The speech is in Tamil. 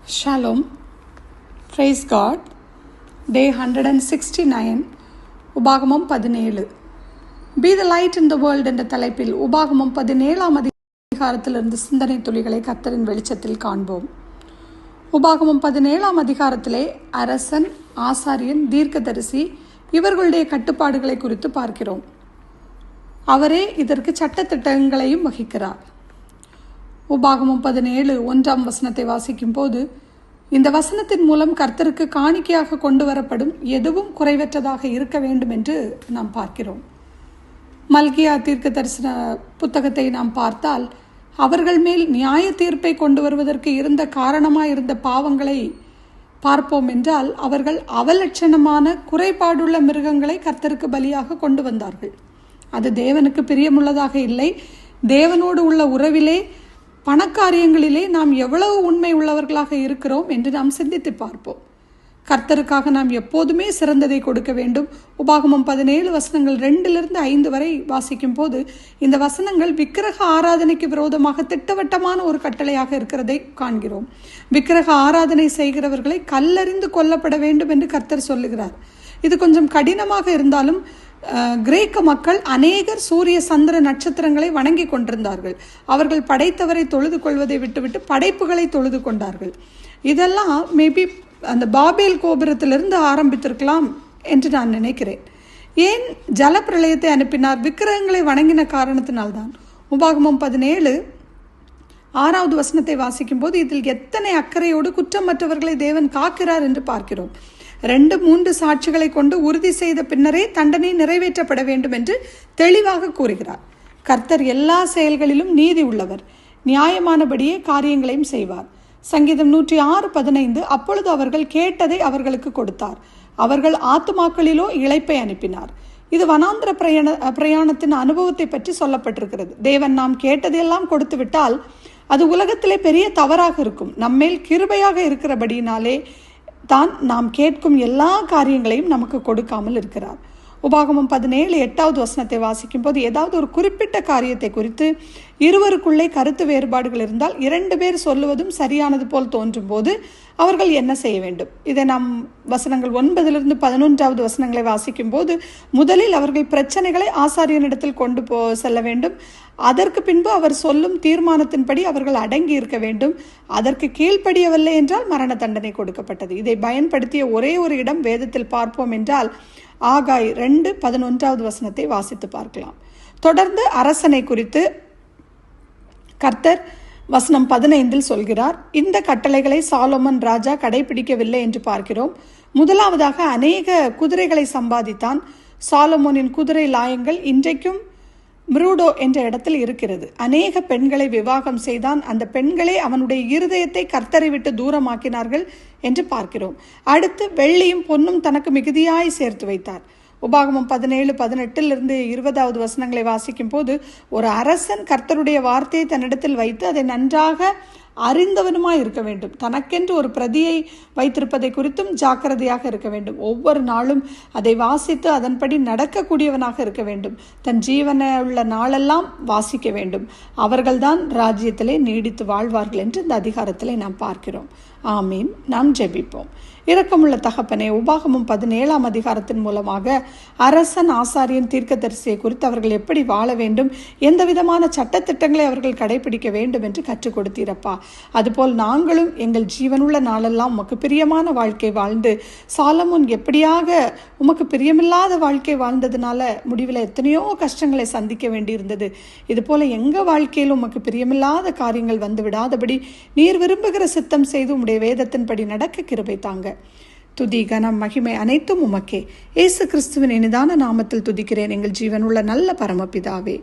Shalom, praise God, day 169, உபாகமம் 17. Be the light in the world என்ற தலைப்பில் உபாகமம் 17ஆம் அதிகாரத்திலிருந்து சிந்தனை துளிகளை கர்த்தரின் வெளிச்சத்தில் காண்போம். உபாகமம் 17ஆம் அதிகாரத்திலே அரசன், ஆசாரியன், தீர்க்கதரிசி இவர்களுடைய கட்டுப்பாடுகளை குறித்து பார்க்கிறோம். அவரே இதற்கு சட்டத்திட்டங்களையும் வகிக்கிறார். உபாகமம் 17 1ஆம் வசனத்தை வாசிக்கும் போது, இந்த வசனத்தின் மூலம் கர்த்தருக்கு காணிக்கையாக கொண்டு வரப்படும் எதுவும் குறைவற்றதாக இருக்க வேண்டும் என்று நாம் பார்க்கிறோம். மல்கியா தீர்க்க தரிசன புத்தகத்தை நாம் பார்த்தால், அவர்கள் மேல் நியாய தீர்ப்பை கொண்டு வருவதற்கு இருந்த காரணமாயிருந்த பாவங்களை பார்ப்போம் என்றால், அவர்கள் அவலட்சணமான குறைபாடுள்ள மிருகங்களை கர்த்தருக்கு பலியாக கொண்டு வந்தார்கள். அது தேவனுக்கு பிரியமுள்ளதாக இல்லை. தேவனோடு உள்ள உறவிலே, பணக்காரியங்களிலே நாம் எவ்வளவு உண்மை உள்ளவர்களாக இருக்கிறோம் என்று நாம் சிந்தித்து பார்ப்போம். கர்த்தருக்காக நாம் எப்போதுமே சிறந்ததை கொடுக்க வேண்டும். உபாகமம் 17 வசனங்கள் 2-5 வரை வாசிக்கும் போது, இந்த வசனங்கள் விக்கிரக ஆராதனைக்கு விரோதமாக திட்டவட்டமான ஒரு கட்டளையாக இருக்கிறதை காண்கிறோம். விக்கிரக ஆராதனை செய்கிறவர்களை கல்லறிந்து கொல்லப்பட வேண்டும் என்று கர்த்தர் சொல்லுகிறார். இது கொஞ்சம் கடினமாக இருந்தாலும் கிரேக்க மக்கள் அநேகர் சூரிய சந்திர நட்சத்திரங்களை வணங்கி கொண்டிருந்தார்கள். அவர்கள் படைத்தவரை தொழுது கொள்வதை விட்டுவிட்டு படைப்புகளை தொழுது கொண்டார்கள். இதெல்லாம் மேபி அந்த பாபேல் கோபுரத்திலிருந்து ஆரம்பித்திருக்கலாம் என்று நான் நினைக்கிறேன். ஏன் ஜலப்பிரளயத்தை அனுப்பினார்? விக்கிரகங்களை வணங்கின காரணத்தினால்தான். உபாகமம் 17 6வது வசனத்தை வாசிக்கும் போது, இதில் எத்தனை அக்கறையோடு குற்றமற்றவர்களை தேவன் காக்கிறார் என்று பார்க்கிறோம். 2-3 சாட்சிகளை கொண்டு உறுதி செய்த பின்னரே தண்டனை நிறைவேற்றப்பட வேண்டும் என்று தெளிவாக கூறுகிறார். கர்த்தர் எல்லா செயல்களிலும் நீதி உள்ளவர், நியாயமானபடியே காரியங்களையும் செய்வார். சங்கீதம் 106:15, அப்பொழுது அவர்கள் கேட்டதை அவர்களுக்கு கொடுத்தார், அவர்கள் ஆத்துமாக்களிலோ இளைப்பை அனுப்பினார். இது வனாந்திர பிரயாணத்தின் அனுபவத்தை பற்றி சொல்லப்பட்டிருக்கிறது. தேவன் நாம் கேட்டதையெல்லாம் கொடுத்து விட்டால் அது உலகத்திலே பெரிய தவறாக இருக்கும். நம்மேல் கிருபையாக இருக்கிறபடியினாலே தான் நாம் கேட்கும் எல்லா காரியங்களையும் நமக்கு கொடுக்காமல் இருக்கிறார். உபாகமம் 17 8வது வசனத்தை வாசிக்கும் போது, ஏதாவது ஒரு குறிப்பிட்ட காரியத்தை குறித்து இருவருக்குள்ளே கருத்து வேறுபாடுகள் இருந்தால் 2 பேர் சொல்லுவதும் சரியானது போல் தோன்றும் போது அவர்கள் என்ன செய்ய வேண்டும்? இதை நாம் வசனங்கள் 9-11வது வசனங்களை வாசிக்கும் போது, முதலில் அவர்கள் பிரச்சனைகளை ஆசாரியனிடத்தில் கொண்டு செல்ல வேண்டும். அதற்கு பின்பு அவர் சொல்லும் தீர்மானத்தின்படி அவர்கள் அடங்கி இருக்க வேண்டும். அதற்கு கீழ்ப்படியவில்லை என்றால் மரண தண்டனை கொடுக்கப்பட்டது. இதை பயன்படுத்திய ஒரே ஒரு இடம் வேதத்தில் பார்ப்போம் என்றால், ஆகாய் 2:11வது வசனத்தை வாசித்து பார்க்கலாம். தொடர்ந்து அரசனை குறித்து கர்த்தர் வசனம் 15 சொல்கிறார். இந்த கட்டளைகளை சாலோமன் ராஜா கடைபிடிக்கவில்லை என்று பார்க்கிறோம். முதலாவதாக அநேக குதிரைகளை சம்பாதித்தான். சாலோமோனின் குதிரை லாயங்கள் இன்றைக்கும் மிரூடோ என்ற இடத்தில் இருக்கிறது. அநேக பெண்களை விவாகம் செய்தான். அந்த பெண்களே அவனுடைய இருதயத்தை கர்த்தரை விட்டு தூரமாக்கினார்கள் என்று பார்க்கிறோம். அடுத்து வெள்ளியும் பொன்னும் தனக்கு மிகுதியாய் சேர்த்து வைத்தார். உபாகமம் 17:18-20வது வசனங்களை வாசிக்கும் போது, ஒரு அரசன் கர்த்தருடைய வார்த்தையை தன்னிடத்தில் வைத்து அதை நன்றாக அறிந்தவனுமாய் இருக்க வேண்டும். தனக்கென்று ஒரு பிரதியை வைத்திருப்பதை குறித்தும் ஜாக்கிரதையாக இருக்க வேண்டும். ஒவ்வொரு நாளும் அதை வாசித்து அதன்படி நடக்கக்கூடியவனாக இருக்க வேண்டும். தன் ஜீவன உள்ள நாளெல்லாம் வாசிக்க வேண்டும். அவர்கள்தான் ராஜ்யத்திலே நீடித்து வாழ்வார்கள் என்று இந்த அதிகாரத்திலே நாம் பார்க்கிறோம். ஆமீன். நாம் ஜெபிப்போம். இரக்கமுள்ள தகப்பனே, உபாகமம் 17ஆம் அதிகாரத்தின் மூலமாக அரசன், ஆசாரியன், தீர்க்கதரிசியை குறித்து அவர்கள் எப்படி வாழ வேண்டும், எந்த விதமான சட்டத்திட்டங்களை அவர்கள் கடைபிடிக்க வேண்டும் என்று கற்றுக் கொடுத்தீரப்பா. அதுபோல் நாங்களும் எங்கள் ஜீவனுள்ள நாளெல்லாம் உமக்கு பிரியமான வாழ்க்கை வாழ்ந்து, சாலமோன் எப்படியாக உமக்கு பிரியமில்லாத வாழ்க்கை வாழ்ந்ததுனால முடிவில் எத்தனையோ கஷ்டங்களை சந்திக்க வேண்டியிருந்தது, இதுபோல எங்கள் வாழ்க்கையில் உமக்கு பிரியமில்லாத காரியங்கள் வந்து விடாதபடி நீர் விரும்புகிற சித்தம் செய்து உம்முடைய வேதத்தின்படி நடக்க கிருபை தாங்க. துதி, கனம், மகிமை அனைத்தும் உமக்கே. இயேசு கிறிஸ்துவின் இனிதான நாமத்தில் துதிக்கிறேன் எங்கள் ஜீவனுள்ள நல்ல பரமபிதாவே.